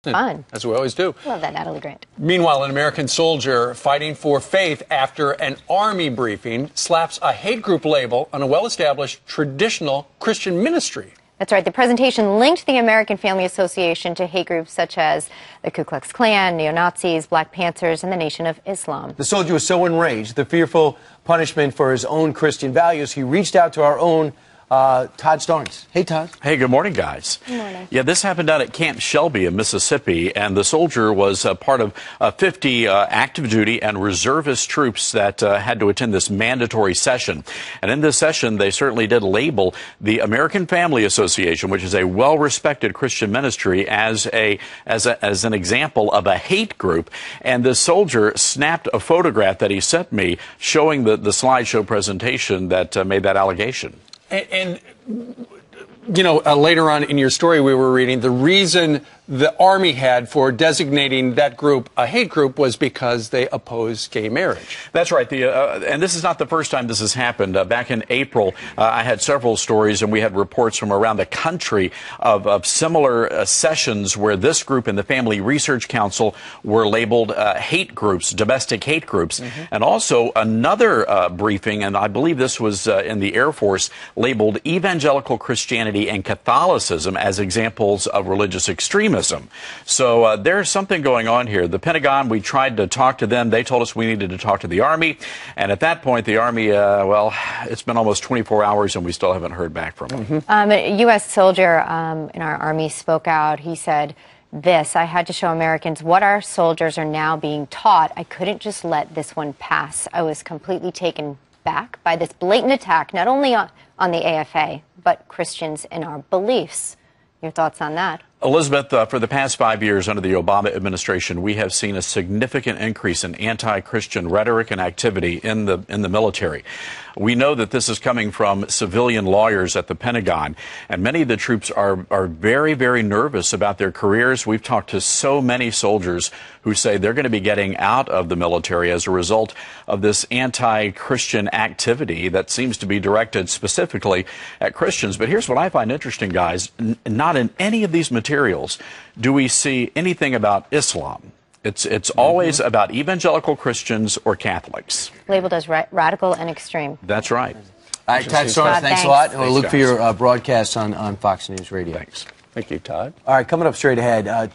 Fun. As we always do. Love that, Natalie Grant. Meanwhile, an American soldier fighting for faith after an army briefing slaps a hate group label on a well-established traditional Christian ministry. That's right. The presentation linked the American Family Association to hate groups such as the Ku Klux Klan, neo-Nazis, Black Panthers, and the Nation of Islam. The soldier was so enraged, the fearful punishment for his own Christian values, he reached out to our own Todd Starnes. Hey, Todd. Hey, good morning, guys. Good morning. Yeah, this happened down at Camp Shelby in Mississippi, and the soldier was part of 50 active duty and reservist troops that had to attend this mandatory session. And in this session, they certainly did label the American Family Association, which is a well-respected Christian ministry, as an example of a hate group. And the soldier snapped a photograph that he sent me showing the slideshow presentation that made that allegation. And you know, later on in your story we were reading, the reason the Army had for designating that group a hate group was because they opposed gay marriage. That's right. And this is not the first time this has happened. Back in April, I had several stories, and we had reports from around the country of similar sessions where this group and the Family Research Council were labeled hate groups, domestic hate groups. Mm-hmm. And also another briefing, and I believe this was in the Air Force, labeled Evangelical Christianity and Catholicism as examples of religious extremism. So there's something going on here. The Pentagon, we tried to talk to them. They told us we needed to talk to the Army. And at that point, the Army, well, it's been almost 24 hours and we still haven't heard back from them. Mm-hmm. A U.S. soldier in our Army spoke out. He said this: "I had to show Americans what our soldiers are now being taught. I couldn't just let this one pass. I was completely taken back by this blatant attack, not only on the A.F.A., but Christians in our beliefs." Your thoughts on that? Elizabeth, for the past 5 years under the Obama administration, we have seen a significant increase in anti-Christian rhetoric and activity in the military. We know that this is coming from civilian lawyers at the Pentagon, and many of the troops are very, very nervous about their careers. We've talked to so many soldiers who say they're going to be getting out of the military as a result of this anti-Christian activity that seems to be directed specifically at Christians. But here's what I find interesting, guys. Not in any of these materials do we see anything about Islam. It's always about evangelical Christians or Catholics. Labeled as radical and extreme. That's right. All right, Todd Starnes, thanks a lot. And we'll look guys. for your broadcasts on Fox News Radio. Thanks. Thank you, Todd. All right, coming up straight ahead.